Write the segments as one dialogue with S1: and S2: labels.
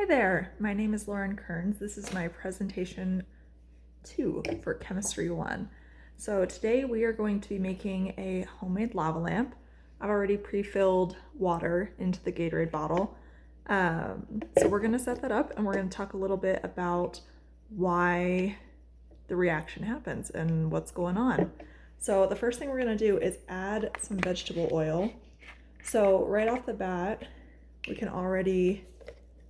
S1: Hi there, my name is Lauren Kearns. This is my presentation 2 for Chemistry 1. So today we are going to be making a homemade lava lamp. I've already pre-filled water into the Gatorade bottle. So we're going to set that up and we're going to talk a little bit about why the reaction happens and what's going on. So the first thing we're going to do is add some vegetable oil. So right off the bat, we can already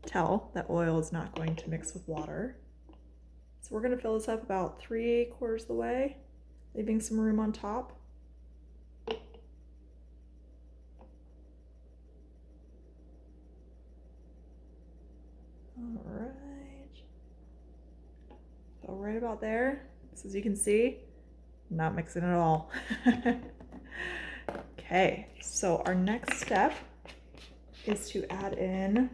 S1: tell that oil is not going to mix with water. So we're going to fill this up about 3/4 of the way, leaving some room on top. All right. So right about there. So as you can see, not mixing at all. Okay, so our next step is to add in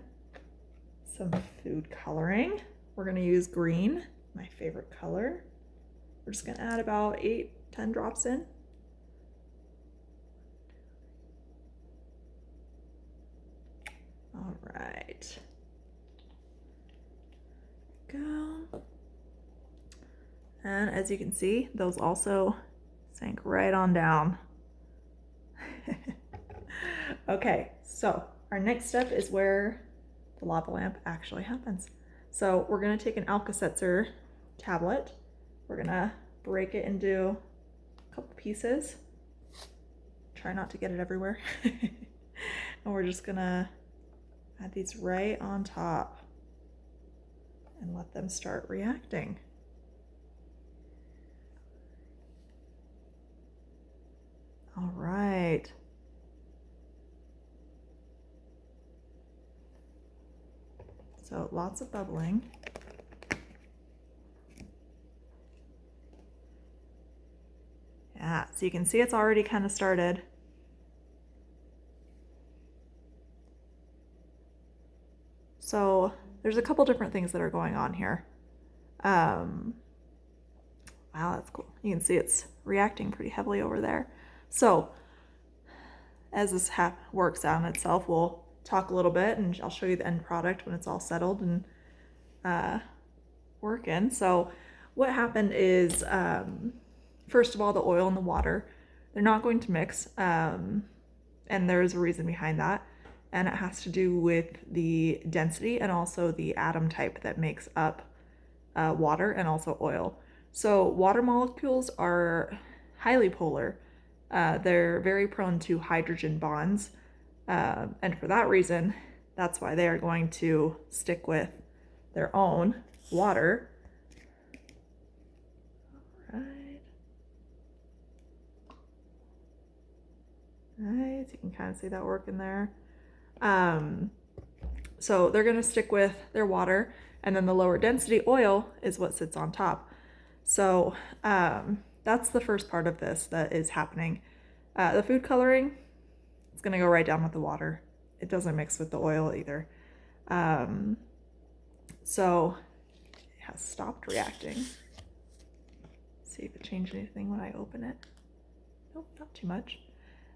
S1: some food coloring. We're going to use green, my favorite color. We're just going to add about 8-10 drops in. All right. Go. And as you can see, those also sank right on down. Okay, so our next step is where the lava lamp actually happens. So we're going to take an Alka-Seltzer tablet. We're going to break it into a couple pieces. Try not to get it everywhere. And we're just going to add these right on top and let them start reacting. All right. So lots of bubbling. Yeah, so you can see it's already kind of started. So there's a couple different things that are going on here. Wow, that's cool. You can see it's reacting pretty heavily over there. So as this works out in itself, we'll talk a little bit and I'll show you the end product when it's all settled and working. So what happened is, first of all, the oil and the water, they're not going to mix, and there's a reason behind that, and it has to do with the density and also the atom type that makes up water and also oil. So water molecules are highly polar. They're very prone to hydrogen bonds, and for that reason, that's why they are going to stick with their own water. All right, you can kind of see that working there. So they're going to stick with their water, and then the lower density oil is what sits on top. So that's the first part of this that is happening. The food coloring, it's going to go right down with the water. It doesn't mix with the oil either. So it has stopped reacting. Let's see if it changed anything when I open it. Nope, not too much.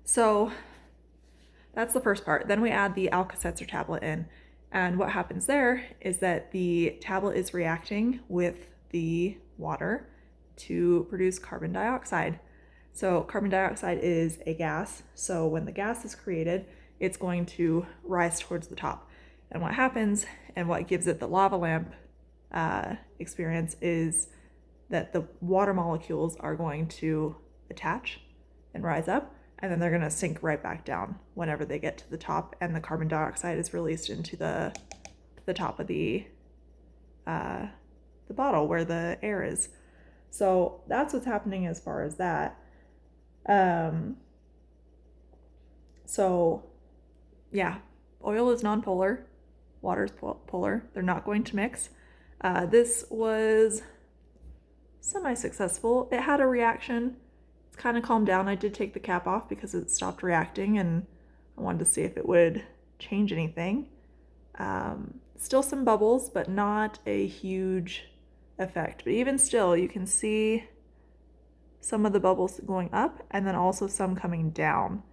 S1: So that's the first part. Then we add the Alka-Seltzer tablet in. And what happens there is that the tablet is reacting with the water to produce carbon dioxide. So carbon dioxide is a gas. So when the gas is created, it's going to rise towards the top. And what happens and what gives it the lava lamp experience is that the water molecules are going to attach and rise up, and then they're going to sink right back down whenever they get to the top, and the carbon dioxide is released into the top of the bottle where the air is. So that's what's happening as far as that. So yeah, oil is nonpolar, water is polar. They're not going to mix. This was semi-successful. It had a reaction. It's kind of calmed down. I did take the cap off because it stopped reacting and I wanted to see if it would change anything. Still some bubbles, but not a huge effect. But even still, you can see some of the bubbles going up and then also some coming down.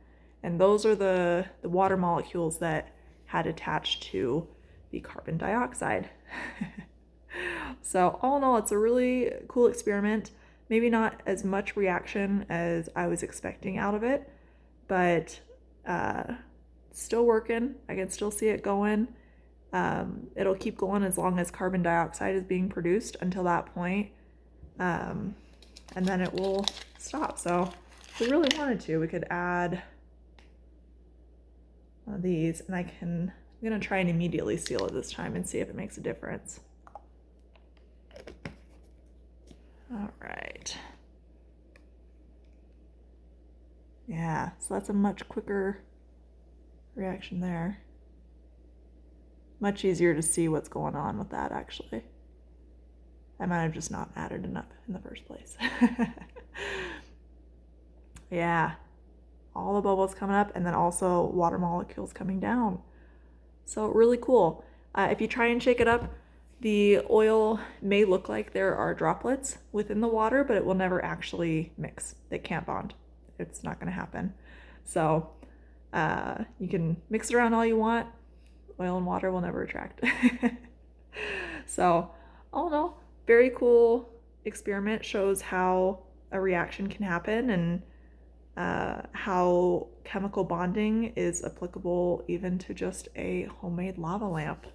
S1: And those are the water molecules that had attached to the carbon dioxide. So all in all, it's a really cool experiment. Maybe not as much reaction as I was expecting out of it, but still working. I can still see it going. It'll keep going as long as carbon dioxide is being produced until that point. And then it will stop. So if we really wanted to, we could add one of these, and I'm gonna try and immediately seal it this time and see if it makes a difference. All right. Yeah, so that's a much quicker reaction there. Much easier to see what's going on with that, actually. I might have just not added enough in the first place. Yeah, all the bubbles coming up, and then also water molecules coming down. So really cool. If you try and shake it up, the oil may look like there are droplets within the water, but it will never actually mix. It can't bond. It's not going to happen. So you can mix it around all you want. Oil and water will never attract. So all in all, very cool experiment. Shows how a reaction can happen and how chemical bonding is applicable even to just a homemade lava lamp.